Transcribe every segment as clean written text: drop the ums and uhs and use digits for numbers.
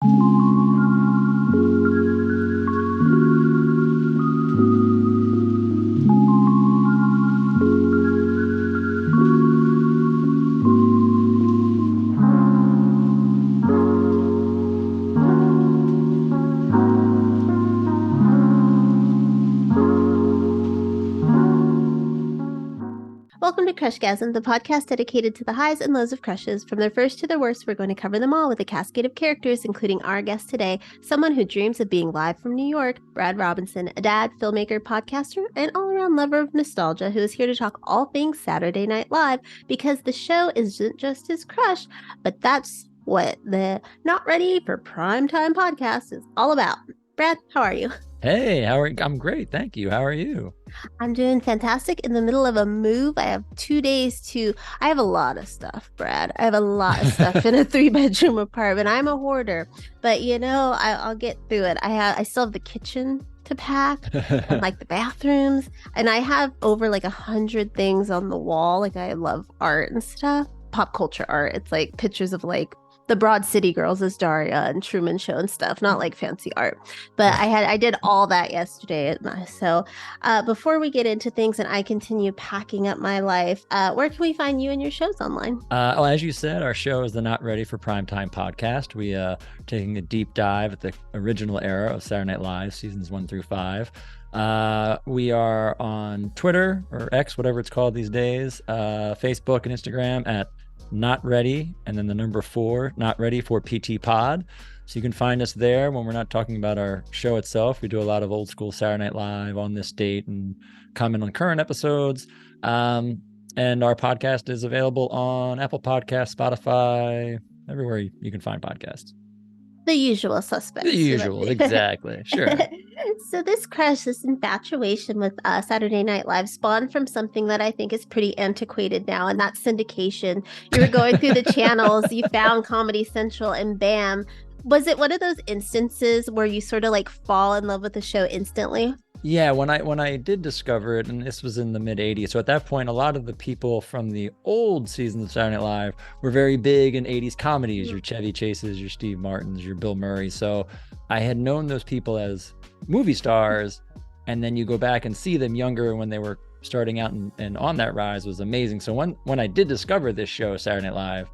Welcome to Crushgasm, the podcast dedicated to the highs and lows of crushes. From their first to their worst, we're going to cover them all with a cascade of characters, including our guest today, someone who dreams of being live from New York, Brad Robinson, a dad, filmmaker, podcaster, and all-around lover of nostalgia who is here to talk all things Saturday Night Live, because the show isn't just his crush, but that's what the Not Ready for Primetime podcast is all about. Brad, how are you? Hey, I'm great. Thank you. How are you? I'm doing fantastic. In the middle of a move. I have 2 days I have a lot of stuff, Brad. I have a lot of stuff in a 3-bedroom apartment. I'm a hoarder, but I'll get through it. I still have the kitchen to pack and like the bathrooms, and I have over like 100 things on the wall. Like, I love art and stuff, pop culture art. It's like pictures of like the Broad City Girls as Daria and Truman Show and stuff, not like fancy art. But I did all that yesterday. So before we get into things and I continue packing up my life, where can we find you and your shows online? Well, as you said, our show is the Not Ready for Primetime podcast. We are taking a deep dive at the original era of Saturday Night Live, seasons 1 through 5. We are on Twitter, or X, whatever it's called these days, Facebook and Instagram at Not Ready, and then the number 4, Not Ready for PT Pod. So you can find us there when we're not talking about our show itself. We do a lot of old school Saturday Night Live on this date and comment on current episodes. And our podcast is available on Apple Podcasts, Spotify, everywhere you can find podcasts. The usual suspects. The usual, exactly. Sure. So this crush, this infatuation with Saturday Night Live spawned from something that I think is pretty antiquated now, and that's syndication. You were going through the channels, you found Comedy Central, and bam. Was it one of those instances where you sort of like fall in love with the show instantly? Yeah, when I did discover it, and this was in the mid 80s, so at that point, a lot of the people from the old seasons of Saturday Night Live were very big in 80s comedies, your Chevy Chases, your Steve Martins, your Bill Murray. So I had known those people as movie stars, and then you go back and see them younger when they were starting out and on that rise was amazing. So when I did discover this show, Saturday Night Live,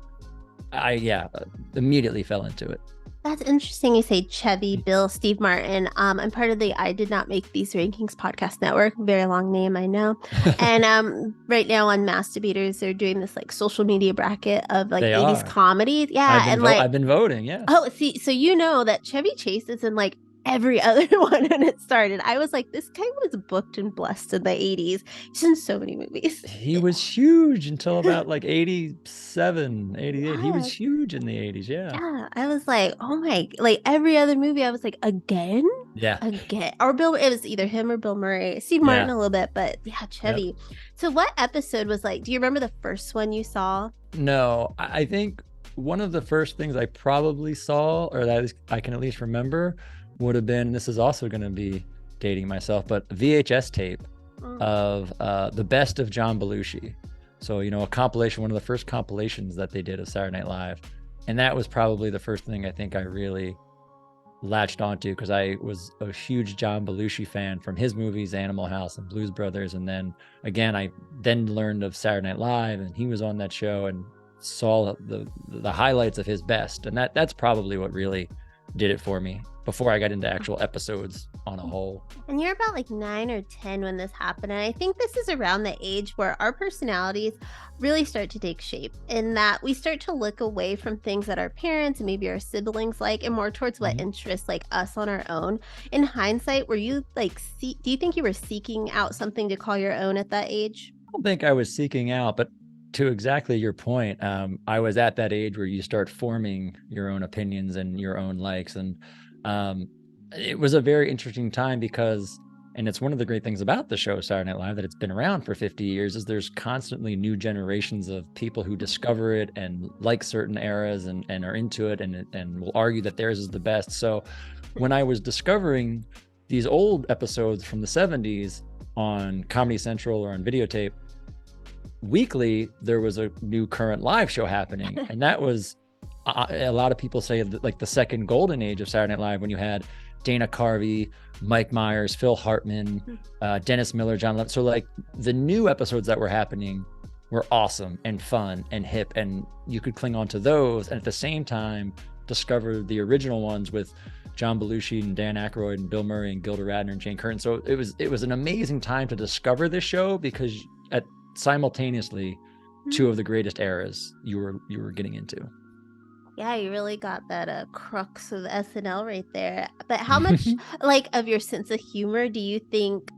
I immediately fell into it. That's interesting. You say Chevy, Bill, Steve Martin. I'm part of the I Did Not Make These Rankings podcast network. Very long name, I know. And right now on Masturbators, they're doing this like social media bracket of like 80s comedies. Yeah, I've been voting. Yeah. Oh, see, so you know that Chevy Chase is in like every other one when it started. I was like, this guy was booked and blessed in the 80s. He's in so many movies. He was huge until about like 87, 88. Yeah. He was huge in the 80s. Yeah. I was like, oh my, like every other movie, I was like, again? Yeah. Again. Or Bill, it was either him or Bill Murray. Steve Martin a little bit, but yeah, Chevy. Yep. So what episode was like, do you remember the first one you saw? No, I think one of the first things I probably saw, or that I can at least remember, would have been, this is also going to be dating myself, but VHS tape of the best of John Belushi. So, a compilation, one of the first compilations that they did of Saturday Night Live. And that was probably the first thing I think I really latched onto, because I was a huge John Belushi fan from his movies, Animal House and Blues Brothers. And then again, I then learned of Saturday Night Live, and he was on that show and saw the highlights of his best. And that's probably what really did it for me before I got into actual episodes on a whole. And you're about like 9 or 10 when this happened. And I think this is around the age where our personalities really start to take shape, in that we start to look away from things that our parents and maybe our siblings like, and more towards what interests like us on our own. In hindsight, were you like, do you think you were seeking out something to call your own at that age? I don't think I was seeking out, but to exactly your point, I was at that age where you start forming your own opinions and your own likes. And it was a very interesting time because, and it's one of the great things about the show Saturday Night Live, that it's been around for 50 years, is there's constantly new generations of people who discover it and like certain eras and are into it and will argue that theirs is the best. So when I was discovering these old episodes from the 70s on Comedy Central or on videotape, weekly there was a new current live show happening, and that was a lot of people say that, like, the second golden age of Saturday Night Live, when you had Dana Carvey, Mike Myers, Phil Hartman, Dennis Miller, John Levin. So like the new episodes that were happening were awesome and fun and hip, and you could cling on to those, and at the same time discover the original ones with John Belushi and Dan Aykroyd and Bill Murray and Gilda Radner and Jane Curtin. So it was an amazing time to discover this show, because at simultaneously two of the greatest eras you were getting into. Yeah, you really got that crux of SNL right there. But how much like of your sense of humor do you think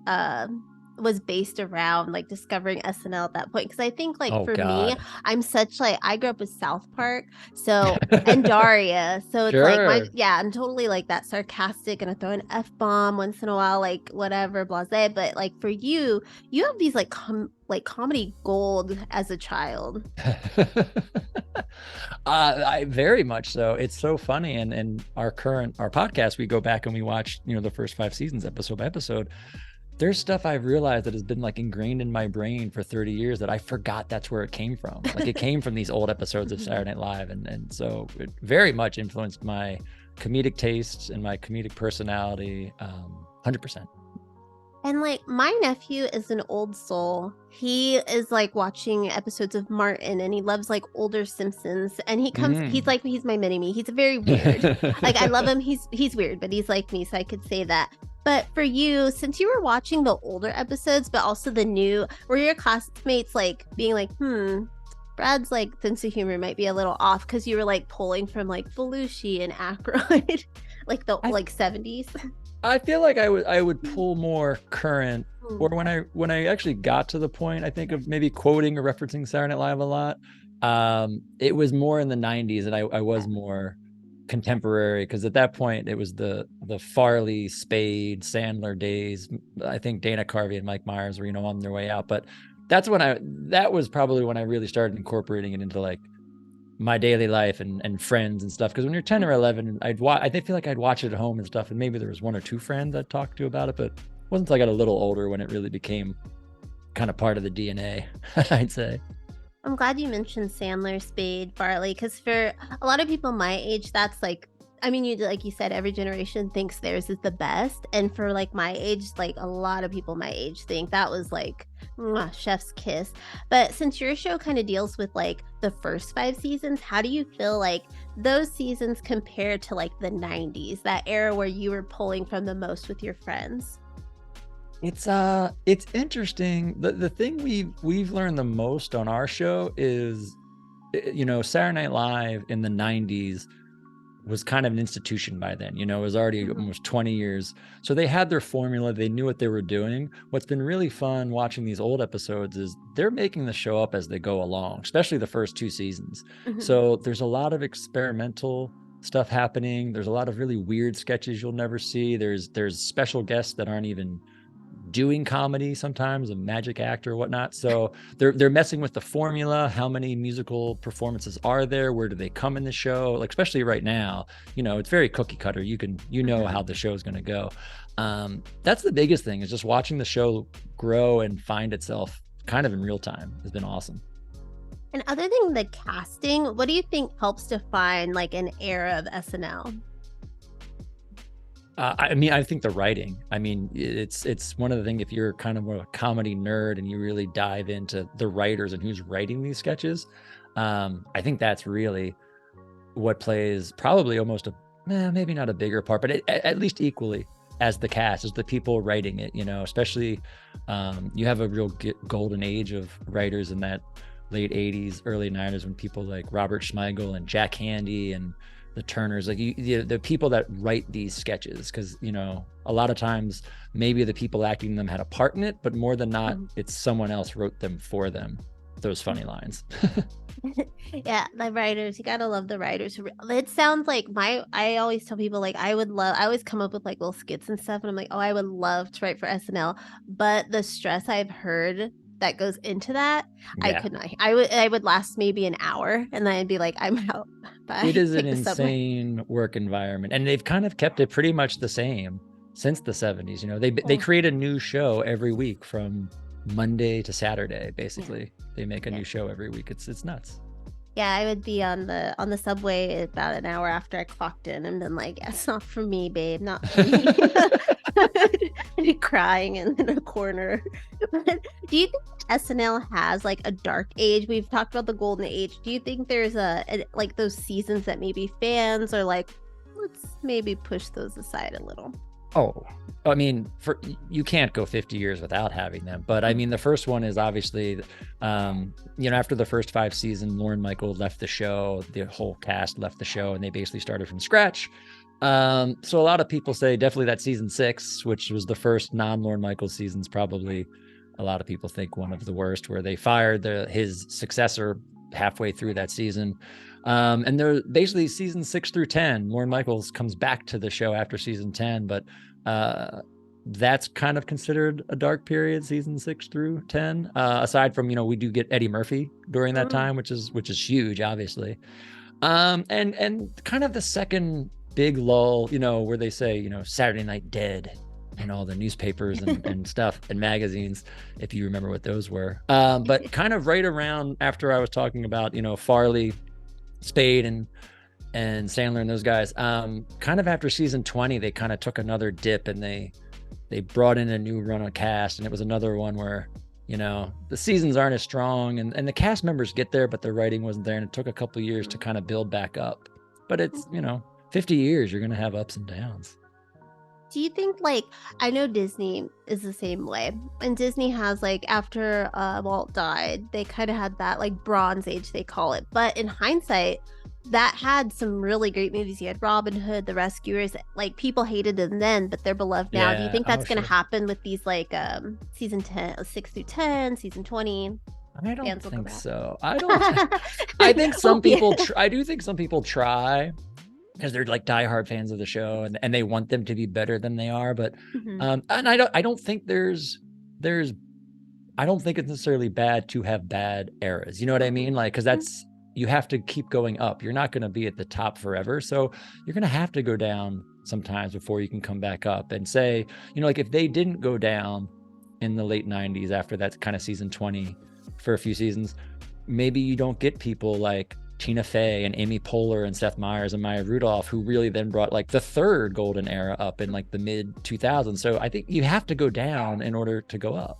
was based around like discovering SNL at that point? Because I think like for me, I'm such like I grew up with South Park, so and Daria, so it's like I'm totally like that sarcastic and I throw an F-bomb once in a while, like whatever, blasé. But like for you, you have these like comedy gold as a child. I very much so. It's so funny. And our podcast, we go back and we watch, the first 5 seasons episode by episode. There's stuff I've realized that has been like ingrained in my brain for 30 years that I forgot that's where it came from. Like it came from these old episodes of Saturday Night Live. And so it very much influenced my comedic tastes and my comedic personality. 100%. And like my nephew is an old soul. He is like watching episodes of Martin, and he loves like older Simpsons. And he comes, he's my mini me. He's very weird. Like I love him. He's weird, but he's like me, so I could say that. But for you, since you were watching the older episodes, but also the new, were your classmates like being like, Brad's like sense of humor might be a little off, because you were like pulling from like Belushi and Aykroyd, like the 70s? I feel like I would pull more current, or when I actually got to the point, I think, of maybe quoting or referencing Saturday Night Live a lot. It was more in the 90s, and I was more contemporary, because at that point it was the Farley, Spade, Sandler days. I think Dana Carvey and Mike Myers were on their way out, but that was probably when I really started incorporating it into like my daily life and friends and stuff. Because when you're 10 or 11, I feel like I'd watch it at home and stuff, and maybe there was 1 or 2 friends I'd talk to about it, but it wasn't until I got a little older when it really became kind of part of the DNA, I'd say. I'm glad you mentioned Sandler, Spade, Farley, because for a lot of people my age, that's like, I mean, like you said, every generation thinks theirs is the best. And for like my age, like a lot of people my age think that was like chef's kiss. But since your show kind of deals with like the first 5 seasons, how do you feel like those seasons compare to like the 90s, that era where you were pulling from the most with your friends? It's interesting. The thing we've learned the most on our show is, Saturday Night Live in the 90s was kind of an institution by then. It was already almost 20 years. So they had their formula. They knew what they were doing. What's been really fun watching these old episodes is they're making the show up as they go along, especially the first 2 seasons. So there's a lot of experimental stuff happening. There's a lot of really weird sketches you'll never see. There's special guests that aren't even doing comedy, sometimes a magic actor or whatnot. So they're messing with the formula. How many musical performances are there? Where do they come in the show? Like, especially right now, it's very cookie cutter. You know how the show is going to go. That's the biggest thing, is just watching the show grow and find itself kind of in real time has been awesome. And other than the casting, what do you think helps define like an era of SNL? I think the writing. I mean, it's one of the things, if you're kind of a comedy nerd and you really dive into the writers and who's writing these sketches, I think that's really what plays probably almost maybe not a bigger part, but at least equally as the cast, as the people writing it, especially you have a real golden age of writers in that late 80s, early 90s, when people like Robert Smigel and Jack Handey and the Turners, like the people that write these sketches, because a lot of times maybe the people acting them had a part in it, but more than not, it's someone else wrote them for them, those funny lines. Yeah, the writers, you gotta love the writers. It sounds like I always tell people like I always come up with like little skits and stuff, and I'm like, oh, I would love to write for SNL, but the stress I've heard that goes into that, I could not. I would last maybe an hour, and then I'd be like, I'm out. Bye. It is an insane work environment, and they've kind of kept it pretty much the same since the 70s. They create a new show every week from Monday to Saturday, basically. They make a new show every week. It's nuts. Yeah, I would be on the subway about an hour after I clocked in and then like, it's not for me, babe, not for me. I'd be crying in a corner. But do you think SNL has like a dark age? We've talked about the golden age. Do you think there's like those seasons that maybe fans are like, let's maybe push those aside a little? Oh, I mean, you can't go 50 years without having them. But I mean, the first one is obviously, after the first 5 seasons, Lorne Michaels left the show, the whole cast left the show, and they basically started from scratch. So a lot of people say definitely that season 6, which was the first non-Lorne Michaels seasons, probably a lot of people think one of the worst, where they fired his successor halfway through that season. And they're basically season 6 through 10. Lorne Michaels comes back to the show after season 10, but that's kind of considered a dark period, season 6 through 10. Aside from, we do get Eddie Murphy during that time, which is huge, obviously. And kind of the second big lull, where they say, Saturday Night Dead and all the newspapers and stuff and magazines, if you remember what those were. But kind of right around after I was talking about, Farley, Spade, and Sandler and those guys, kind of after season 20, they kind of took another dip and they brought in a new run of cast, and it was another one where, the seasons aren't as strong and the cast members get there, but the writing wasn't there, and it took a couple of years to kind of build back up. But it's, 50 years, you're going to have ups and downs. Do you think, like, I know Disney is the same way, and Disney has, like, after Walt died, they kind of had that, like, Bronze Age, they call it. But in hindsight, that had some really great movies. You had Robin Hood, The Rescuers. Like, people hated them then, but they're beloved now. Do you think that's going to happen with these, like, season 10, 6 through 10, season 20? I don't think so. I think some people, I do think some people try, because they're like diehard fans of the show and they want them to be better than they are. But, and I don't think I don't think it's necessarily bad to have bad eras. You know what I mean? Like, cause you have to keep going up. You're not going to be at the top forever. So you're going to have to go down sometimes before you can come back up. And say, like if they didn't go down in the late 90s after that kind of season 20 for a few seasons, maybe you don't get people like Tina Fey and Amy Poehler and Seth Meyers and Maya Rudolph, who really then brought like the third golden era up in like the mid 2000s. So I think you have to go down in order to go up.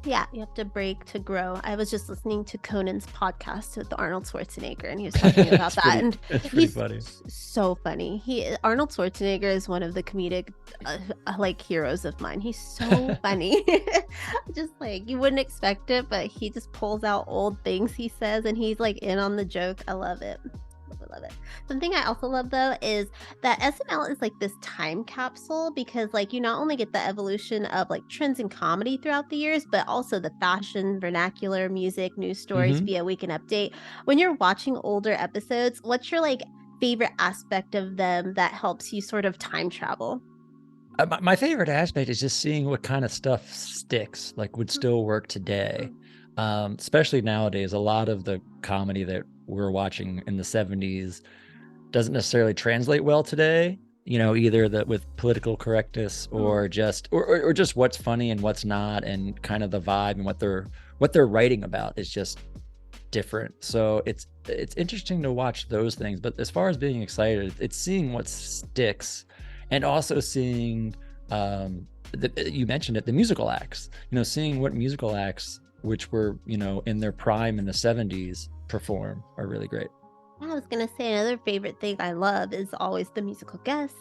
Yeah, you have to break to grow. I was just listening to Conan's podcast with Arnold Schwarzenegger, and he was talking about that. And it's pretty funny. So funny. Arnold Schwarzenegger is one of the comedic like heroes of mine. He's so funny. Just like you wouldn't expect it, but he just pulls out old things he says, and he's like in on the joke. I love it. Love it. Something I also love though is that SNL is like this time capsule, because like you not only get the evolution of like trends in comedy throughout the years, but also the fashion, vernacular, music, news stories via Weekend Update. When you're watching older episodes, what's your like favorite aspect of them that helps you sort of time travel? My favorite aspect is just seeing what kind of stuff sticks, like would still work today. Especially nowadays, a lot of the comedy that we're watching in the 70s doesn't necessarily translate well today, either with political correctness or just or just what's funny and what's not, and kind of the vibe and what they're writing about is just different. So it's interesting to watch those things. But as far as being excited, it's seeing what sticks, and also seeing you mentioned it, the musical acts, seeing what musical acts, which were, in their prime in the 70s, perform, are really great. I was gonna say another favorite thing I love is always the musical guests.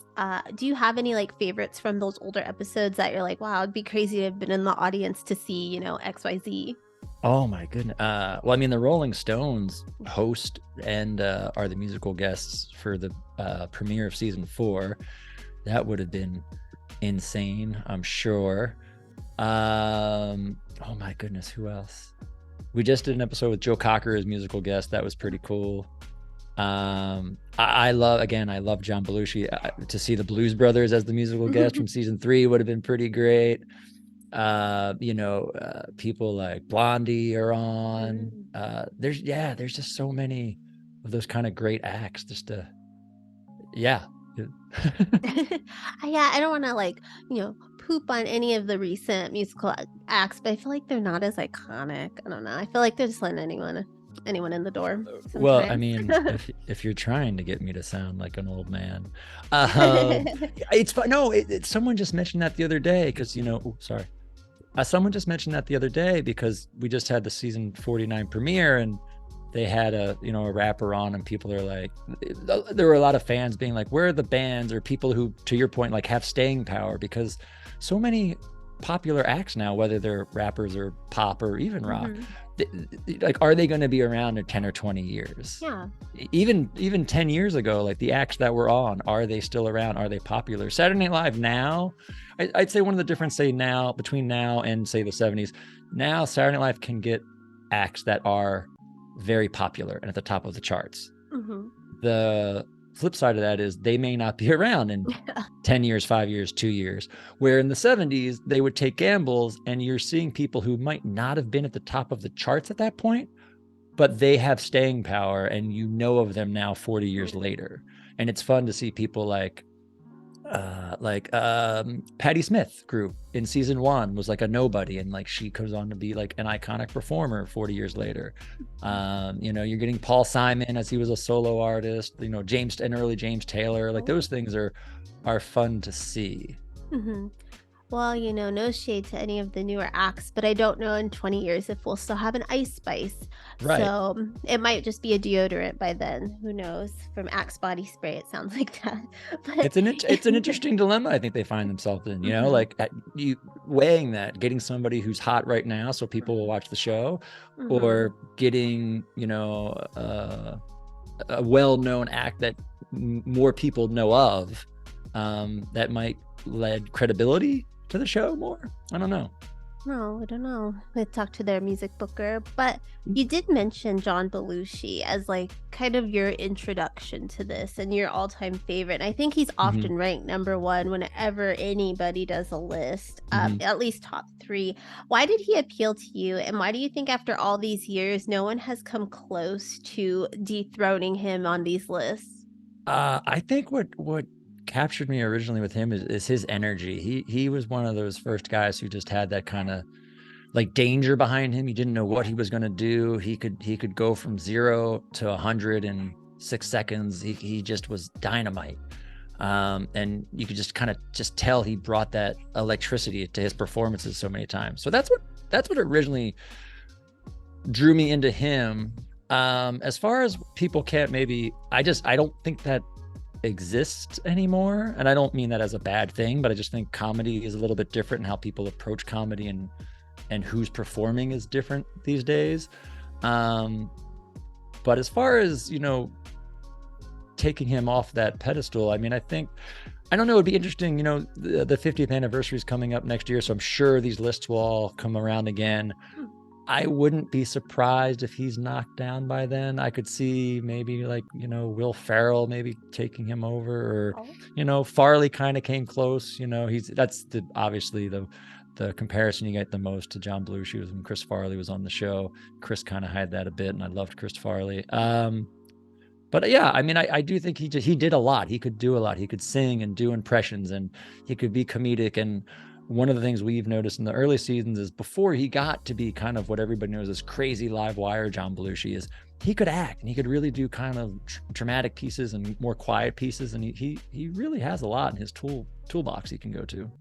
Do you have any like favorites from those older episodes that you're like, wow, it'd be crazy to have been in the audience to see, XYZ? Oh my goodness. Well, I mean, the Rolling Stones host and are the musical guests for the premiere of season 4. That would have been insane, I'm sure. Oh my goodness, who else? We just did an episode with Joe Cocker as musical guest. That was pretty cool. I love John Belushi. To see the Blues Brothers as the musical guest from season 3 would have been pretty great. People like Blondie are on. There's just so many of those kind of great acts. Yeah, I don't want to like, poop on any of the recent musical acts, but I feel like they're not as iconic. I don't know. I feel like they're just letting anyone anyone in the door Well, I sometimes. mean, if you're trying to get me to sound like an old man, um, it's fun. No, someone just mentioned that the other day because sorry, someone just mentioned that the other day because we just had the season 49 premiere and they had a rapper on and people are like, there were a lot of fans being like, where are the bands or people who, to your point, like have staying power? Because so many popular acts now, whether they're rappers or pop or even rock, like, are they going to be around in 10 or 20 years? Yeah. Even 10 years ago, like the acts that were on, are they still around? Are they popular? Saturday Night Live now, I'd say one of the difference, say now, between now and say the 70s, now Saturday Night Live can get acts that are very popular and at the top of the charts. The flip side of that is they may not be around in 10 years, 5 years, 2 years, where in the 70s they would take gambles, and you're seeing people who might not have been at the top of the charts at that point, but they have staying power and of them now 40 years later. And it's fun to see people like Patti Smith grew in season 1, was like a nobody, and like she goes on to be like an iconic performer 40 years later. You're getting Paul Simon as he was a solo artist, James and early James Taylor, like those things are fun to see. Well, no shade to any of the newer acts, but I don't know in 20 years if we'll still have an Ice Spice. Right. So it might just be a deodorant by then. Who knows? From Axe body spray, it sounds like that. But it's an interesting dilemma I think they find themselves in, like you weighing that, getting somebody who's hot right now so people will watch the show, or getting, a well-known act that more people know of, that might lend credibility to the show more. I don't know. No, I don't know. I talked to their music booker, but you did mention John Belushi as like kind of your introduction to this and your all-time favorite. I think he's often ranked number 1 whenever anybody does a list, at least top 3. Why did he appeal to you, and why do you think after all these years no one has come close to dethroning him on these lists? I think what captured me originally with him is his energy. He was one of those first guys who just had that kind of like danger behind him. You didn't know what he was going to do. He could go from 0 to 100 in 6 seconds. He just was dynamite. And you could just kind of just tell he brought that electricity to his performances so many times. So that's what originally drew me into him. As far as people can't maybe, I don't think that exists anymore, and I don't mean that as a bad thing, but I just think comedy is a little bit different, and how people approach comedy and who's performing is different these days. But as far as taking him off that pedestal, I mean, I don't know, it'd be interesting. The 50th anniversary is coming up next year, so I'm sure these lists will all come around again. I wouldn't be surprised if he's knocked down by then. I could see maybe like, Will Ferrell maybe taking him over, or, Farley kind of came close. That's obviously the comparison you get the most to John Belushi was when Chris Farley was on the show. Chris kind of had that a bit, and I loved Chris Farley. But yeah, I mean, I do think he did a lot. He could do a lot. He could sing and do impressions, and he could be comedic. And one of the things we've noticed in the early seasons is before he got to be kind of what everybody knows as crazy live wire John Belushi, is he could act, and he could really do kind of dramatic pieces and more quiet pieces. And he really has a lot in his toolbox he can go to.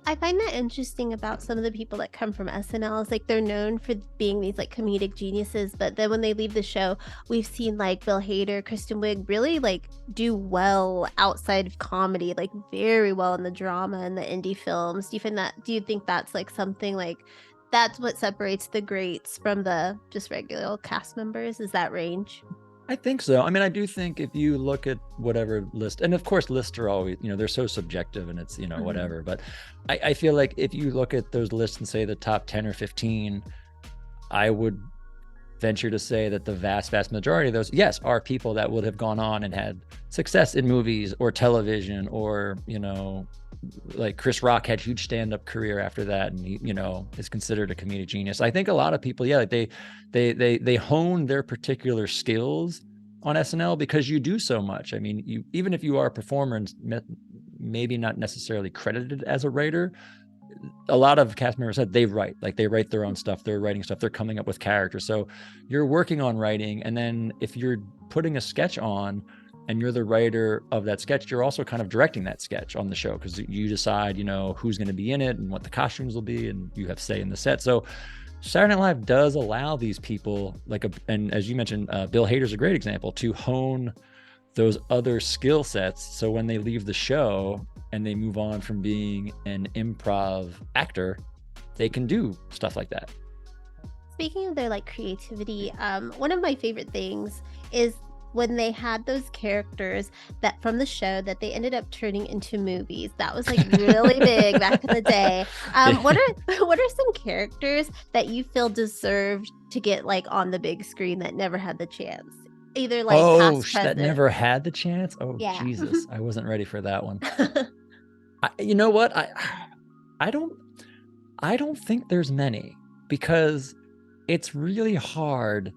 I find that interesting about some of the people that come from SNL. Is like they're known for being these like comedic geniuses, but then when they leave the show, we've seen like Bill Hader, Kristen Wiig really like do well outside of comedy, like very well in the drama and the indie films. Do you think that's like something like that's what separates the greats from the just regular cast members, is that range? I think so. I mean, I do think if you look at whatever list, and of course lists are always, they're so subjective, and it's, whatever, but I feel like if you look at those lists and say the top 10 or 15, I would venture to say that the vast majority of those, yes, are people that would have gone on and had success in movies or television, or, like Chris Rock had huge stand-up career after that, and he, is considered a comedic genius. I think a lot of people, yeah, like they hone their particular skills on SNL because you do so much. I mean, even if you are a performer and maybe not necessarily credited as a writer, a lot of cast members said they write their own stuff, they're writing stuff, they're coming up with characters. So you're working on writing, and then if you're putting a sketch on and you're the writer of that sketch, you're also kind of directing that sketch on the show, because you decide, who's going to be in it and what the costumes will be, and you have say in the set. So Saturday Night Live does allow these people, and as you mentioned, Bill Hader's a great example, to hone those other skill sets. So when they leave the show and they move on from being an improv actor, they can do stuff like that. Speaking of their creativity, one of my favorite things is when they had those characters that from the show that they ended up turning into movies. That was really big back in the day. What are some characters that you feel deserved to get on the big screen that never had the chance? Either past, present. That never had the chance? Oh, yeah. Jesus, I wasn't ready for that one. You know what? I don't think there's many, because it's really hard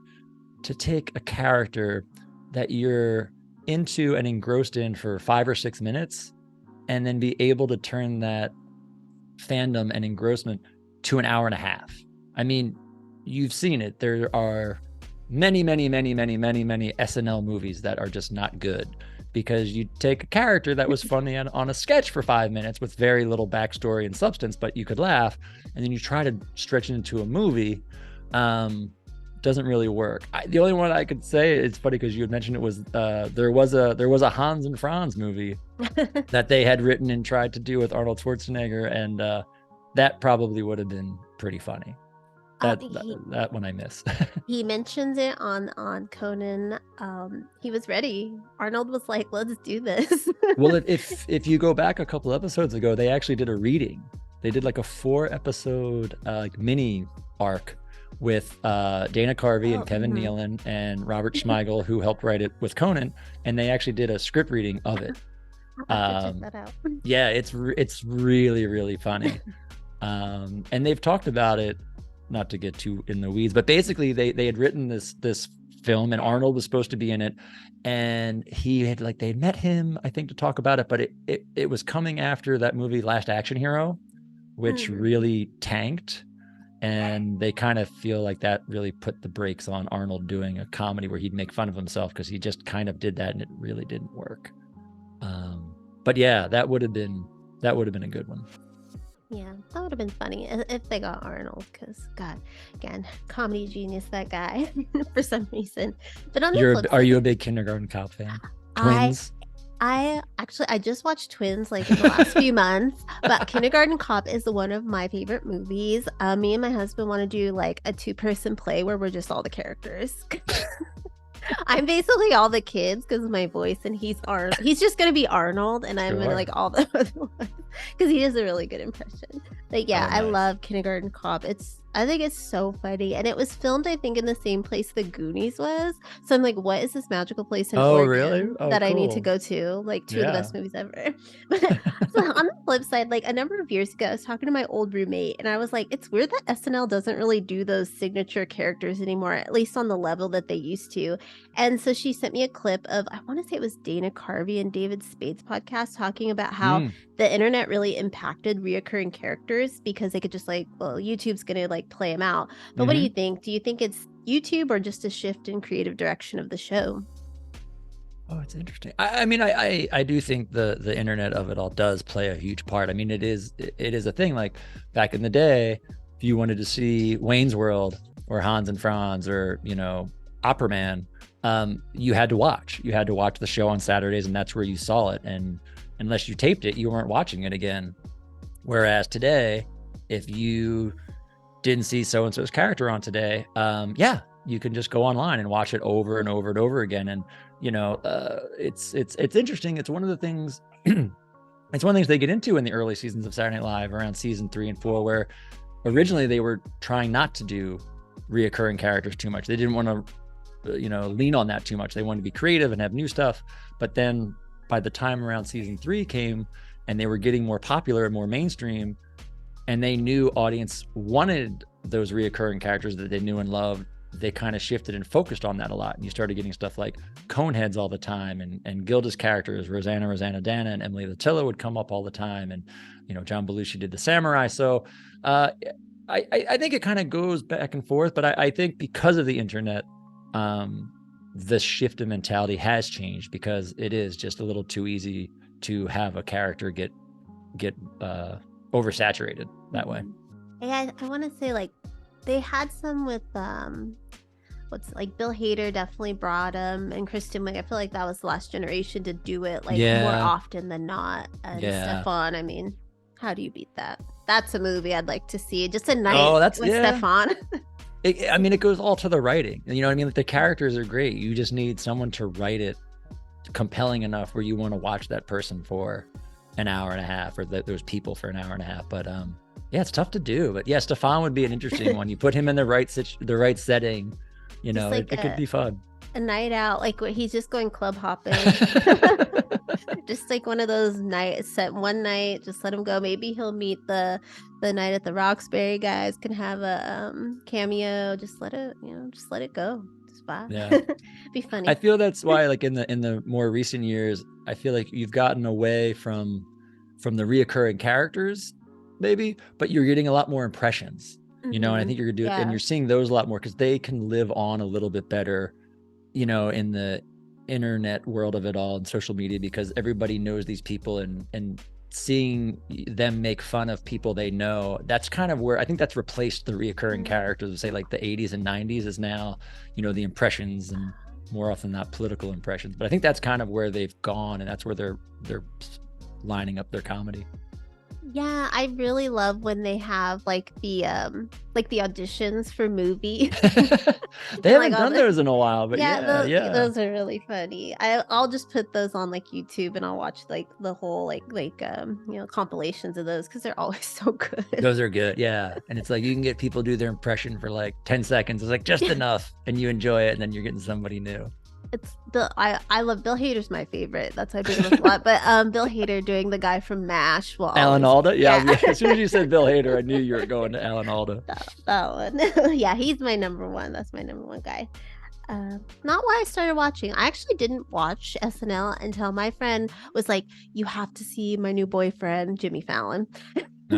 to take a character that you're into and engrossed in for 5 or 6 minutes and then be able to turn that fandom and engrossment to an hour and a half. I mean, you've seen it. There are many SNL movies that are just not good, because you take a character that was funny on a sketch for 5 minutes with very little backstory and substance, but you could laugh, and then you try to stretch it into a movie. Doesn't really work. The only one I could say, it's funny because you had mentioned it, was there was a Hans and Franz movie that they had written and tried to do with Arnold Schwarzenegger, and that probably would have been pretty funny. That one I miss. He mentions it on Conan. He was ready. Arnold was like, let's do this. Well, if you go back a couple episodes ago, they actually did a reading. They did a 4-episode mini arc with Dana Carvey and Kevin Nealon and Robert Smigel, who helped write it with Conan, and they actually did a script reading of it. I'll have to check that out. Yeah, it's really funny. And they've talked about it, not to get too in the weeds, but basically they had written this film, and Arnold was supposed to be in it, and he had they had met him, I think, to talk about it, but it was coming after that movie Last Action Hero, which really tanked. And they kind of feel like that really put the brakes on Arnold doing a comedy where he'd make fun of himself, because he just kind of did that and it really didn't work. But yeah, that would have been a good one. Yeah, that would have been funny if they got Arnold, because God, again, comedy genius, that guy, for some reason. But on are you a big Kindergarten Cop fan? Twins? I just watched Twins in the last few months, but Kindergarten Cop is one of my favorite movies. Me and my husband want to do a 2-person play where we're just all the characters. I'm basically all the kids because of my voice, and he's just gonna be Arnold, and I'm in all the other ones because he does a really good impression. But yeah, nice. I love Kindergarten Cop. I think it's so funny, and it was filmed, I think, in the same place the Goonies was. So I'm like, what is this magical place in Oregon really? that cool. I need to go to? 2 of the best movies ever. But so on the flip side, a number of years ago, I was talking to my old roommate, and I was like, it's weird that SNL doesn't really do those signature characters anymore, at least on the level that they used to. And so she sent me a clip of, I want to say it was Dana Carvey and David Spade's podcast, talking about how the internet really impacted reoccurring characters, because they could just YouTube's gonna play them out. But what do you think? Do you think it's YouTube or just a shift in creative direction of the show? Oh, it's interesting. I mean, I do think the internet of it all does play a huge part. I mean, it is a thing. Back in the day, if you wanted to see Wayne's World or Hans and Franz or Opera Man, you had to watch the show on Saturdays, and that's where you saw it. And unless you taped it, you weren't watching it again. Whereas today, if you didn't see so-and-so's character on today, you can just go online and watch it over and over and over again. And it's interesting. It's one of the things it's one of the things they get into in the early seasons of Saturday Night Live, around season 3 and 4, where originally they were trying not to do reoccurring characters too much. They didn't want to lean on that too much. They wanted to be creative and have new stuff. But then by the time around season 3 came and they were getting more popular and more mainstream, and they knew audience wanted those reoccurring characters that they knew and loved, they kind of shifted and focused on that a lot. And you started getting stuff like Coneheads all the time, and Gilda's characters, Rosanna Dana, and Emily Latilla would come up all the time. And, John Belushi did the samurai. So I think it kind of goes back and forth, but I think because of the internet, the shift in mentality has changed, because it is just a little too easy to have a character get oversaturated that way. Yeah, I want to say, like, they had some with Bill Hader definitely brought him, and Kristen Wiig. I feel like that was the last generation to do it more often than not. And Stefan, I mean, how do you beat that? That's a movie I'd like to see. Just a night with Stefan. It goes all to the writing. You know what I mean? Like, the characters are great. You just need someone to write it compelling enough where you want to watch that person for an hour and a half, or those people for an hour and a half. But it's tough to do. But yeah, Stefan would be an interesting one. You put him in the right setting, it could be fun. A night out, like where he's just going club hopping. Just like one of those nights, set one night, just let him go. Maybe he'll meet the night at the Roxbury guys, can have a cameo. Just let it go. Just bye. Yeah. Be funny. I feel that's why, like, in the more recent years, I feel like you've gotten away from the reoccurring characters, maybe, but you're getting a lot more impressions, and I think you're doing, and you're seeing those a lot more, because they can live on a little bit better, in the internet world of it all and social media, because everybody knows these people, and seeing them make fun of people they know, that's kind of where I think that's replaced the reoccurring characters of, say, like the 80s and 90s, is now, the impressions, and more often not political impressions. But I think that's kind of where they've gone, and that's where they're lining up their comedy. Yeah, I really love when they have like the auditions for movies. They haven't done those in a while, but those are really funny. I'll just put those on like YouTube, and I'll watch like the whole compilations of those, because they're always so good. Those are good, yeah. And it's like you can get people do their impression for like 10 seconds. It's like just enough, and you enjoy it, and then you're getting somebody new. I love Bill Hader's my favorite. That's why I bring him up a lot. But Bill Hader doing the guy from MASH. Alan Alda? Yeah. As soon as you said Bill Hader, I knew you were going to Alan Alda. That one. Yeah, he's my number one. That's my number one guy. Not why I started watching. I actually didn't watch SNL until my friend was like, "You have to see my new boyfriend, Jimmy Fallon." So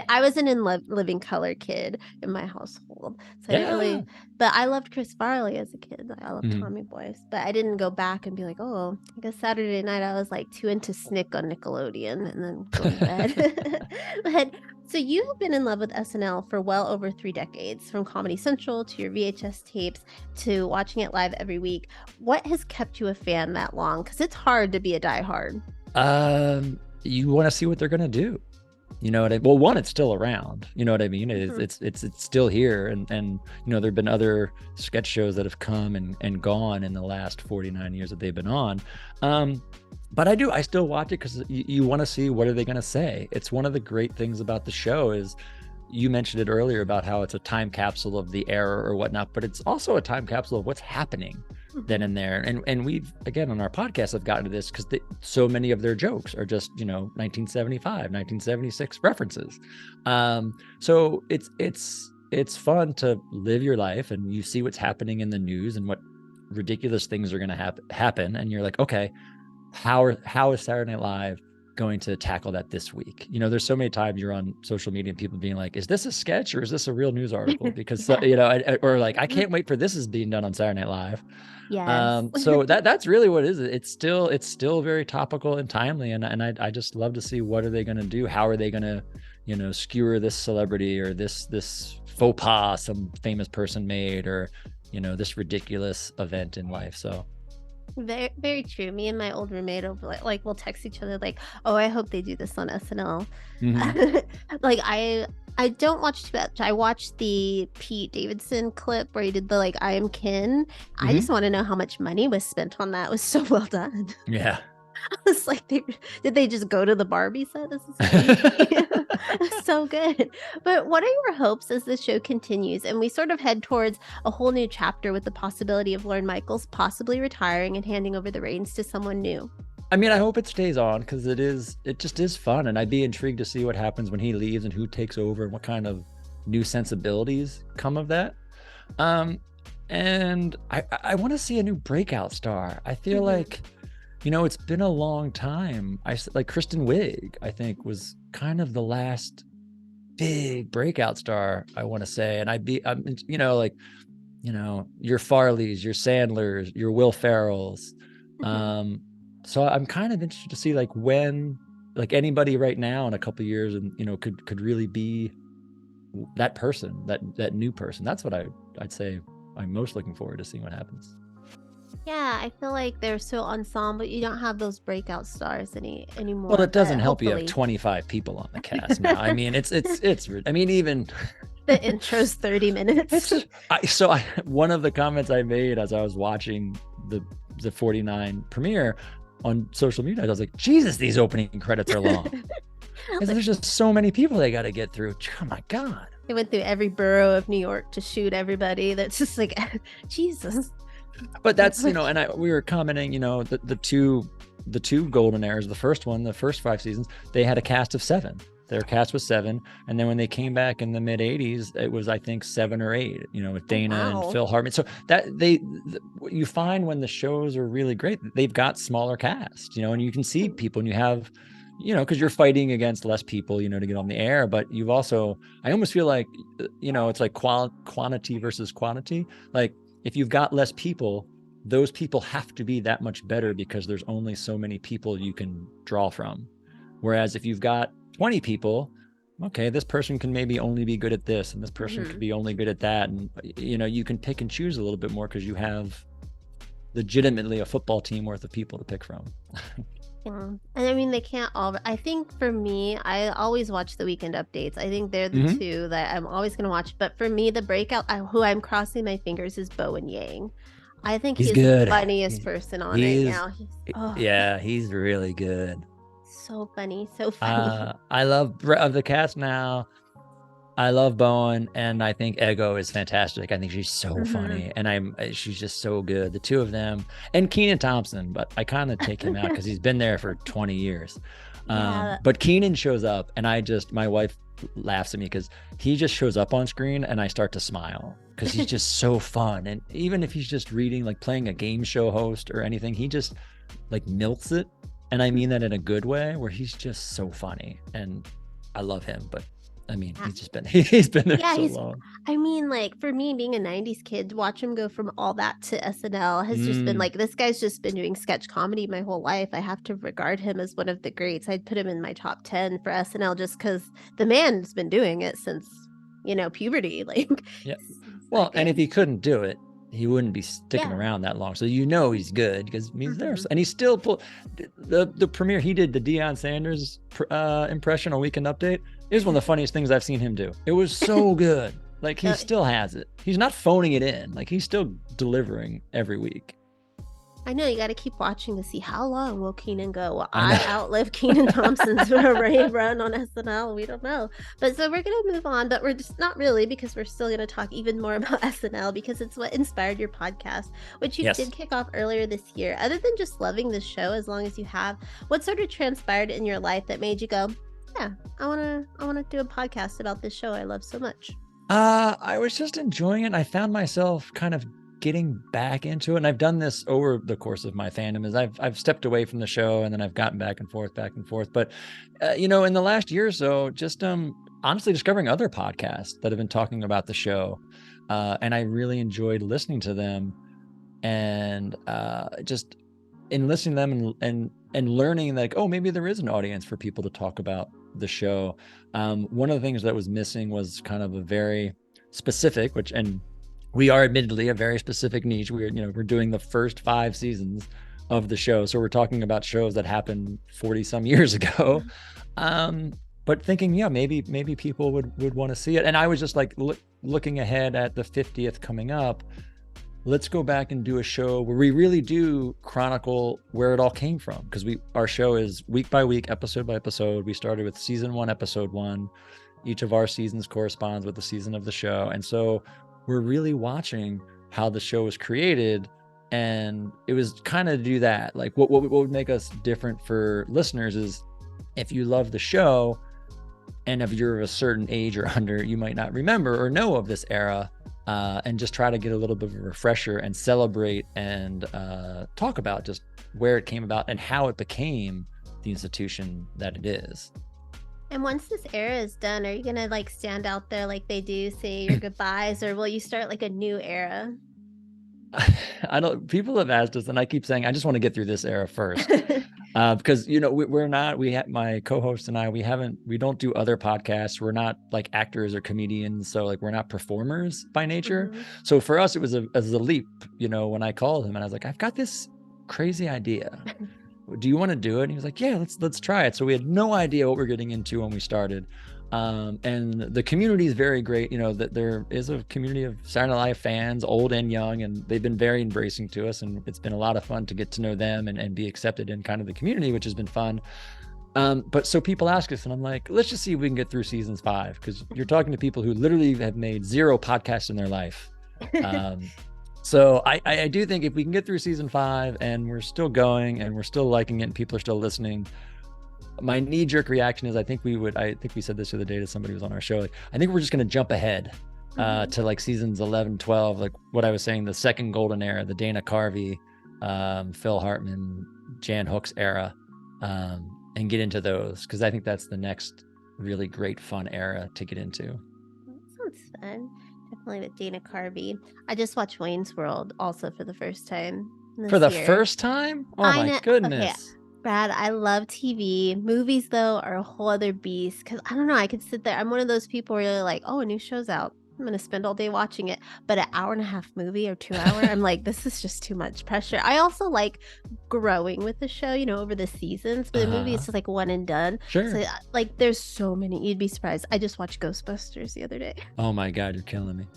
I was an in living color kid in my household, so I didn't really. But I loved Chris Farley as a kid. I loved Tommy Boy, but I didn't go back and be like, "Oh, I guess Saturday night I was like too into Snick on Nickelodeon," and then go to bed. But so you have been in love with SNL for well over 3 decades, from Comedy Central to your VHS tapes to watching it live every week. What has kept you a fan that long? Because it's hard to be a diehard. You want to see what they're gonna do. You know what I mean? Well, one, it's still around. You know what I mean? It's still here, and there've been other sketch shows that have come and gone in the last 49 years that they've been on. But I still watch it because you want to see, what are they going to say? It's one of the great things about the show is, you mentioned it earlier about how it's a time capsule of the era or whatnot, but it's also a time capsule of what's happening then and there. And we've, again, on our podcast, have gotten to this because so many of their jokes are just, 1975, 1976 references. So it's fun to live your life, and you see what's happening in the news and what ridiculous things are going to happen. And you're like, okay, how is Saturday Night Live going to tackle that this week? There's so many times you're on social media and people being like, is this a sketch or is this a real news article? Because or like, I can't wait for this is being done on Saturday Night Live. Yes. So that's really what it is. It's still very topical and timely, and I just love to see, what are they going to do? How are they going to skewer this celebrity or this faux pas some famous person made, or this ridiculous event in life. So very, very true. Me and my old roommate over like we'll text each other like, "Oh, I hope they do this on SNL." Like I don't watch too much. I watched the Pete Davidson clip where he did the I am Ken. I just want to know how much money was spent on that. It was so well done. Yeah. I was like, did they just go to the Barbie set? This is so good. But what are your hopes as the show continues and we sort of head towards a whole new chapter with the possibility of Lorne Michaels possibly retiring and handing over the reins to someone new? I mean, I hope it stays on because it just is fun, and I'd be intrigued to see what happens when he leaves and who takes over and what kind of new sensibilities come of that. And I want to see a new breakout star. I feel like, it's been a long time. Like Kristen Wiig, I think, was kind of the last big breakout star, I want to say. And your Farleys, your Sandlers, your Will Ferrells. So I'm kind of interested to see like when, like anybody right now in a couple of years, and could really be that person, that new person. That's what I'd say I'm most looking forward to seeing what happens. Yeah, I feel like they're so ensemble. You don't have those breakout stars anymore. Well, it doesn't help hopefully. you have 25 people on the cast now. I mean, it's I mean, even the intro's 30 minutes. One of the comments I made as I was watching the 49 premiere on social media, I was like, Jesus, these opening credits are long. Because there's just so many people they got to get through. Oh my God. They went through every borough of New York to shoot everybody. That's just like, Jesus. But that's, and we were commenting, the two golden eras, the first 5 seasons, they had a cast of 7. Their cast was 7. And then when they came back in the mid 80s, it was, I think, 7 or 8, with Dana and Phil Hartman. So that you find when the shows are really great, they've got smaller cast, and you can see people, and you have, because you're fighting against less people, to get on the air. But you've also, I almost feel like, it's like quantity versus quantity. Like if you've got less people, those people have to be that much better because there's only so many people you can draw from. Whereas if you've got 20 people, okay, this person can maybe only be good at this, and this person could be only good at that. And, you can pick and choose a little bit more because you have legitimately a football team worth of people to pick from. Yeah. And I mean, they can't all. I think for me, I always watch the weekend updates. I think they're the two that I'm always going to watch. But for me, the breakout, who I'm crossing my fingers, is Bowen Yang. I think he's good. The funniest person on it now. Yeah, he's really good. So funny. I love of the cast now. I love Bowen, and I think Ego is fantastic. I think she's so funny, and she's just so good. The two of them, and Kenan Thompson, but I kind of take him out because he's been there for 20 years. But Kenan shows up, and my wife laughs at me because he just shows up on screen, and I start to smile because he's just so fun. And even if he's just reading, like playing a game show host or anything, he just like milks it, and I mean that in a good way, where he's just so funny, and I love him. But I mean, he's been there so long. I mean, like for me being a 90s kid, watch him go from all that to SNL has just been like, this guy's just been doing sketch comedy my whole life. I have to regard him as one of the greats. I'd put him in my top 10 for SNL just because the man's been doing it since, puberty. Like, yeah. Well, and if he couldn't do it, he wouldn't be sticking around that long. So he's good because he's there. And he still the premiere he did, the Deion Sanders impression on Weekend Update, is one of the funniest things I've seen him do. It was so good. Like he still has it. He's not phoning it in. Like he's still delivering every week. I know, you got to keep watching to see how long will Kenan go. Will I outlive Kenan Thompson's run on SNL? We don't know. But so we're going to move on, but we're just not really, because we're still going to talk even more about SNL because it's what inspired your podcast, which you did kick off earlier this year. Other than just loving the show, as long as you have, what sort of transpired in your life that made you go, yeah, I want to do a podcast about this show I love so much? I was just enjoying it. I found myself kind of getting back into it, and I've done this over the course of my fandom. Is I've stepped away from the show, and then I've gotten back and forth. But in the last year or so, just honestly discovering other podcasts that have been talking about the show, and I really enjoyed listening to them, and just in listening to them and learning like, oh, maybe there is an audience for people to talk about the show. One of the things that was missing was kind of a very specific, and we are admittedly a very specific niche. We're doing the first 5 seasons of the show. So we're talking about shows that happened 40 some years ago. But thinking, maybe people would want to see it. And I was just like looking ahead at the 50th coming up. Let's go back and do a show where we really do chronicle where it all came from. Because our show is week by week, episode by episode. We started with season 1, episode 1. Each of our seasons corresponds with the season of the show. And so we're really watching how the show was created, and it was kind of to do that. Like what would make us different for listeners is if you love the show, and if you're of a certain age or under, you might not remember or know of this era. and just try to get a little bit of a refresher and celebrate and talk about just where it came about and how it became the institution that it is. And once this era is done, are you gonna like stand out there like they do, say your goodbyes, or will you start like a new era? I don't, people have asked us, and I keep saying, I just want to get through this era first. Because, you know, we have my co-host and I, we don't do other podcasts. We're not like actors or comedians. So like, we're not performers by nature. Mhm. So for us, it was a leap, you know, when I called him and I was like, I've got this crazy idea. Do you want to do it? And he was like, yeah, let's try it. So we had no idea what we're getting into when we started. And the community is very great. You know, that there is a community of Saturday Night Live fans, old and young, and they've been very embracing to us. And it's been a lot of fun to get to know them and be accepted in kind of the community, which has been fun. But so people ask us, and I'm like, let's just see if we can get through seasons 5, because you're talking to people who literally have made 0 podcasts in their life. So I do think if we can get through season 5 and we're still going and we're still liking it and people are still listening, my knee-jerk reaction is I think we said this the other day to somebody who was on our show, like, I think we're just going to jump ahead to like seasons 11, 12, like what I was saying, the second golden era, the Dana Carvey, Phil Hartman, Jan Hooks era, and get into those, because I think that's the next really great fun era to get into. That sounds fun. Definitely with Dana Carvey. I just watched Wayne's World also for the first time For the year. first time? Oh my goodness. Okay. Brad, I love TV. Movies, though, are a whole other beast, because I don't know, I could sit there. I'm one of those people where you're like, oh, a new show's out. I'm going to spend all day watching it. But an hour and a half movie or 2 hour, I'm like, this is just too much pressure. I also like growing with the show, you know, over the seasons. But the movie is just like one and done. Sure. So, like, there's so many. You'd be surprised. I just watched Ghostbusters the other day. Oh my God, you're killing me.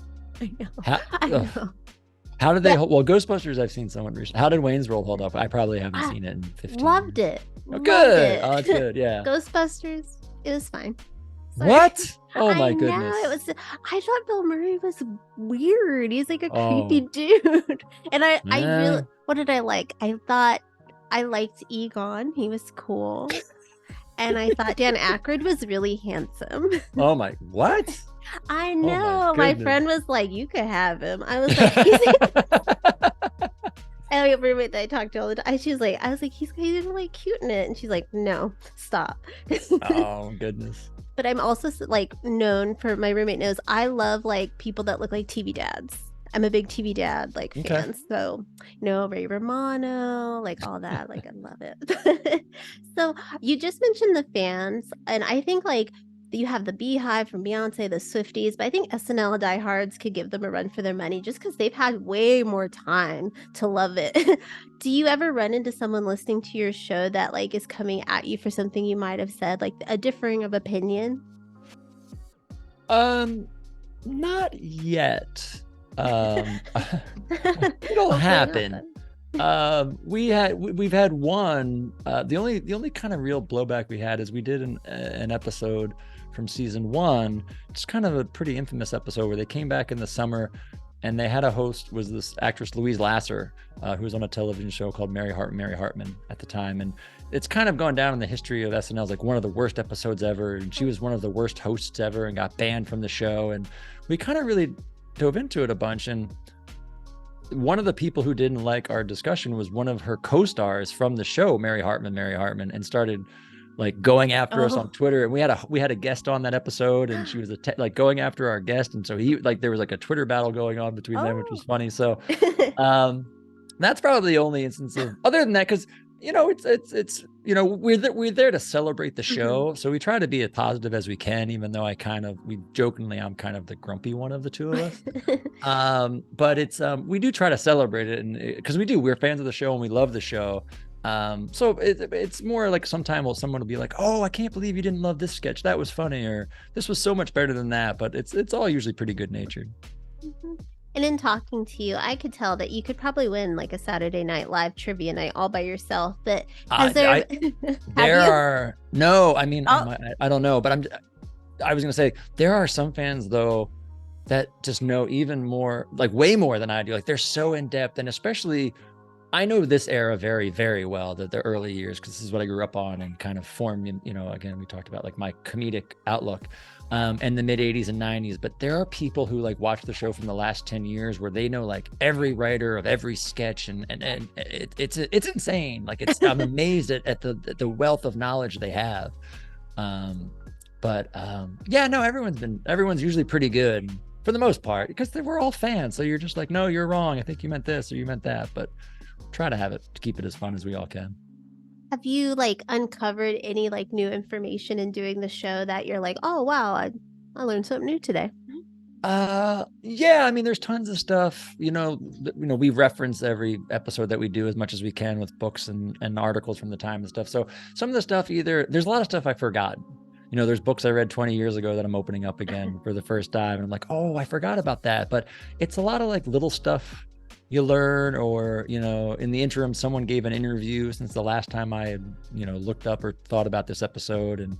I know. I know. How did they well, Ghostbusters I've seen somewhat recently. How did Wayne's World hold up? I probably haven't seen it in 15 Loved years. it. Oh, good. Oh, that's good. Yeah. Ghostbusters, it was fine. Sorry. What? Oh my I goodness. know, I thought Bill Murray was weird. He's like a creepy dude. And I really, what did I like? I thought I liked Egon. He was cool. And I thought Dan Aykroyd was really handsome. Oh my, what? I know. Oh my friend was like, you could have him. I was like, and my roommate that I talked to all the time, she was like, I was like, he's really cute in it. And she's like, no, stop. Oh goodness. But I'm also like known for, my roommate knows, I love like people that look like TV dads. I'm a big TV dad like fan. So, you know, Ray Romano, like all that, like I love it. So you just mentioned the fans, and I think like you have the Beehive from Beyonce, the Swifties, but I think SNL diehards could give them a run for their money just because they've had way more time to love it. Do you ever run into someone listening to your show that like is coming at you for something you might have said, like a differing of opinion? Not yet. It'll happen. We've had one. The only kind of real blowback we had is we did an episode from season 1, just kind of a pretty infamous episode where they came back in the summer and they had a host, was this actress Louise Lasser, who was on a television show called Mary Hartman at the time, and it's kind of gone down in the history of SNL as like one of the worst episodes ever, and she was one of the worst hosts ever and got banned from the show, and we kind of really dove into it a bunch. And one of the people who didn't like our discussion was one of her co-stars from the show, Mary Hartman, and started like going after us on Twitter. And we had a guest on that episode, and she was like going after our guest, and so he like there was like a Twitter battle going on between them, which was funny. So that's probably the only instance of, other than that, because you know it's you know, we're there to celebrate the show, so we try to be as positive as we can, even though I'm kind of the grumpy one of the two of us. But it's we do try to celebrate it, and because we're fans of the show and we love the show. So it's more like someone will be like, oh, I can't believe you didn't love this sketch, that was funny, or this was so much better than that. But it's all usually pretty good natured. And in talking to you, I could tell that you could probably win like a Saturday Night Live trivia night all by yourself. But has there? No, I mean, I don't know, but I was gonna say there are some fans though that just know even more, like way more than I do. Like they're so in depth, and especially I know this era very, very well, the early years, because this is what I grew up on and kind of formed, again, we talked about like my comedic outlook, and the mid 80s and 90s. But there are people who like watch the show from the last 10 years where they know like every writer of every sketch, and it's insane. Like I'm amazed at the wealth of knowledge they have. Yeah, no, everyone's usually pretty good for the most part, because we're all fans. So you're just like, no, you're wrong. I think you meant this or you meant that. But try to have it to keep it as fun as we all can. Have you like uncovered any like new information in doing the show that you're like, oh wow, I learned something new today? Yeah, I mean, there's tons of stuff. We reference every episode that we do as much as we can with books and articles from the time and stuff. So some of the stuff, there's a lot of stuff I've forgotten. There's books I read 20 years ago that I'm opening up again for the first time, and I'm like, oh, I forgot about that. But it's a lot of like little stuff you learn, or in the interim, someone gave an interview since the last time I had looked up or thought about this episode, and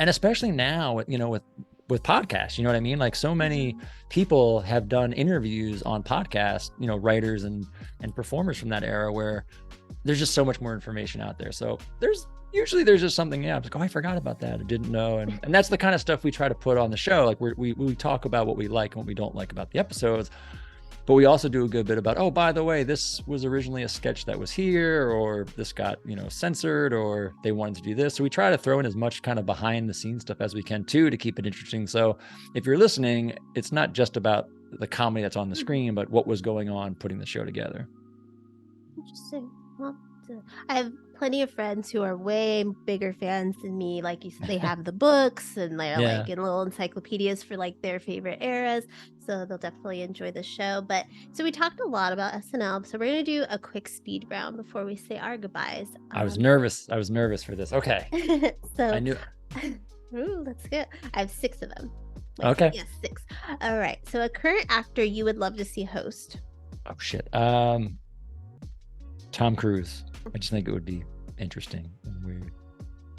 especially now with podcasts, you know what I mean? Like so many people have done interviews on podcasts, writers and performers from that era, where there's just so much more information out there. So there's just something, I'm like, oh, I forgot about that, I didn't know. And that's the kind of stuff we try to put on the show. Like we talk about what we like and what we don't like about the episodes, but we also do a good bit about, oh, by the way, this was originally a sketch that was here, or this got, censored, or they wanted to do this. So we try to throw in as much kind of behind the scenes stuff as we can too, to keep it interesting. So if you're listening, it's not just about the comedy that's on the screen, but what was going on putting the show together. Interesting. Well, I have plenty of friends who are way bigger fans than me. Like they have the books and they're like in little encyclopedias for like their favorite eras. So they'll definitely enjoy the show. But so we talked a lot about SNL. So we're going to do a quick speed round before we say our goodbyes. I was nervous for this. Okay. So I knew. Ooh, that's good. I have 6 of them. Okay. Yes, 6. All right. So a current actor you would love to see host. Oh shit. Tom Cruise. I just think it would be interesting and weird.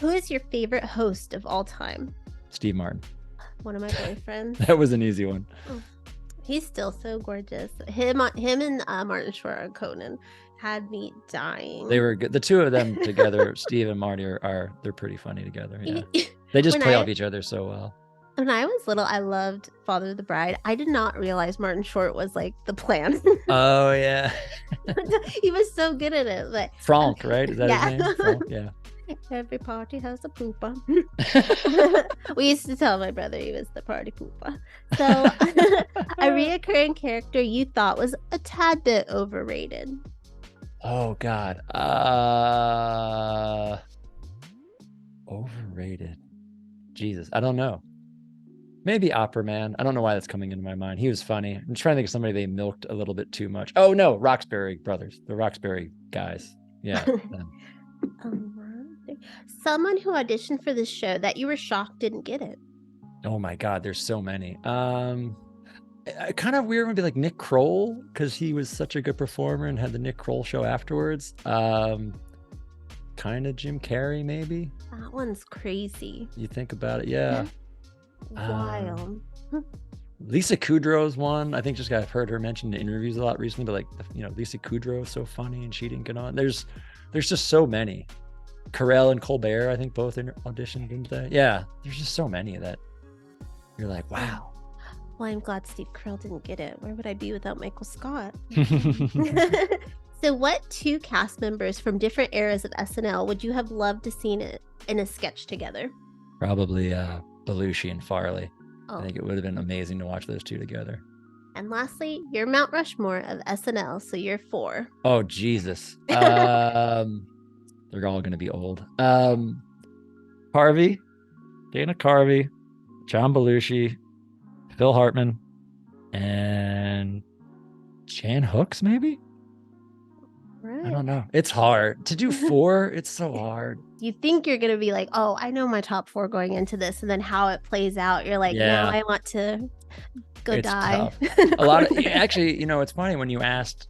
Who is your favorite host of all time? Steve Martin. One of my boyfriends. That was an easy one. He's still so gorgeous. Him and Martin Short on Conan had me dying. They were good. The two of them together, Steve and Marty, they're pretty funny together. Yeah. They just play off each other so well. When I was little, I loved Father of the Bride. I did not realize Martin Short was like the plan. Oh yeah. He was so good at it. But Frank, right? Is that his name? Frank? Yeah. Every party has a pooper. We used to tell my brother he was the party pooper. So a reoccurring character you thought was a tad bit overrated. Oh God. Overrated. Jesus, I don't know. Maybe Opera Man. I don't know why that's coming into my mind. He was funny. I'm trying to think of somebody they milked a little bit too much. Oh no, Roxbury brothers, the Roxbury guys. Yeah. Someone who auditioned for this show that you were shocked didn't get it. Oh my God, there's so many. Kind of weird would be like Nick Kroll, because he was such a good performer and had the Nick Kroll show afterwards. Kind of Jim Carrey, maybe. That one's crazy. You think about it, yeah. Wild. Lisa Kudrow's one. I think just I've heard her mentioned in interviews a lot recently, but like Lisa Kudrow is so funny and she didn't get on. There's just so many. Carell and Colbert, I think both auditioned, didn't they? Yeah, there's just so many that you're like, wow. Well, I'm glad Steve Carell didn't get it. Where would I be without Michael Scott? So what 2 cast members from different eras of SNL would you have loved to seen it in a sketch together? Probably Belushi and Farley. Oh. I think it would have been amazing to watch those 2 together. And lastly, you're Mount Rushmore of SNL, so you're 4. Oh, Jesus. They're all going to be old. Harvey, Dana Carvey, John Belushi, Phil Hartman, and Jan Hooks, maybe? Right. I don't know. It's hard to do 4. It's so hard. you think you're gonna be like, oh, I know my top 4 going into this, and then how it plays out, you're like, now Yeah. I want to go It's die. tough. A lot of actually, it's funny when you asked,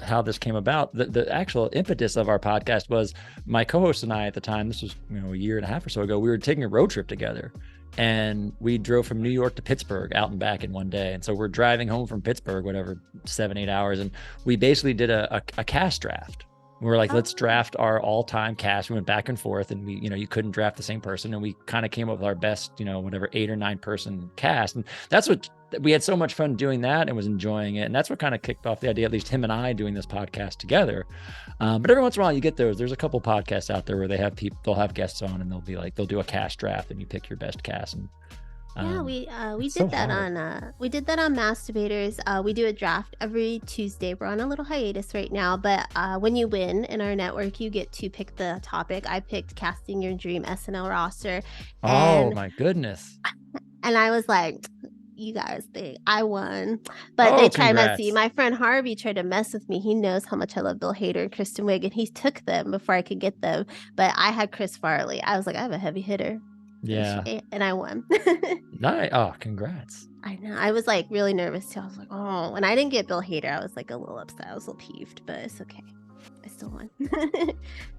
how this came about. The actual impetus of our podcast was my co-host and I at the time. This was a year and a half or so ago. We were taking a road trip together, and we drove from New York to Pittsburgh out and back in one day. And so we're driving home from Pittsburgh, whatever, 7-8 hours, and we basically did a cast draft. We were like, let's draft our all-time cast. We went back and forth, and we, you couldn't draft the same person, and we kind of came up with our best, whatever 8 or 9 person cast, and that's what we had so much fun doing that and was enjoying it, and that's what kind of kicked off the idea, at least him and I doing this podcast together. But every once in a while, you get there's a couple podcasts out there where they'll have guests on, and they'll do a cast draft, and you pick your best cast. And yeah, we did that on Masturbators. We do a draft every Tuesday. We're on a little hiatus right now, but when you win in our network, you get to pick the topic. I picked casting your dream SNL roster. Oh my goodness! And I was like, you guys think I won, but they tried messy. My friend Harvey tried to mess with me. He knows how much I love Bill Hader and Kristen Wiig, and he took them before I could get them. But I had Chris Farley. I was like, I have a heavy hitter. Yeah. And I won. Nice. Oh, congrats. I know. I was like really nervous too. I was like, oh, when I didn't get Bill Hader, I was like a little upset. I was a little peeved, but it's okay. I still won.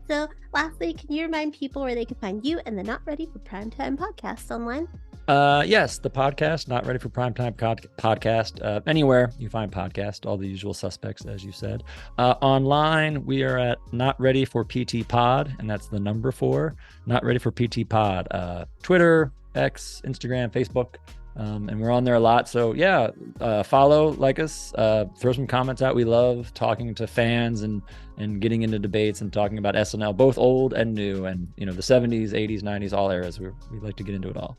So lastly, can you remind people where they can find you and the Not Ready for Primetime podcast online? Yes, the podcast, Not Ready for Primetime podcast. Anywhere you find podcast, all the usual suspects, as you said. Online, we are at Not Ready for PT Pod, and that's the number 4, Not Ready for PT Pod. Twitter, X, Instagram, Facebook, and we're on there a lot. So yeah, follow, like us, throw some comments out. We love talking to fans and getting into debates and talking about SNL, both old and new, and the 70s, 80s, 90s, all eras. We like to get into it all.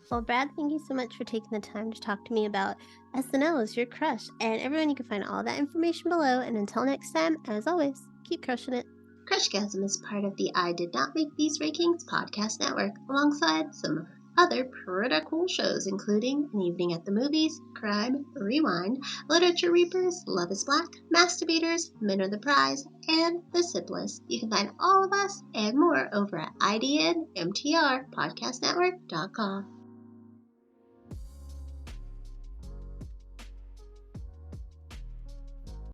Well, Brad, thank you so much for taking the time to talk to me about SNL as your crush. And everyone, you can find all that information below. And until next time, as always, keep crushing it. Crushgasm is part of the I Did Not Make These Rankings podcast network, alongside some other pretty cool shows, including An Evening at the Movies, Crime, Rewind, Literature Reapers, Love is Black, Masturbators, Men Are the Prize, and The Sip List. You can find all of us and more over at idnmtrpodcastnetwork.com.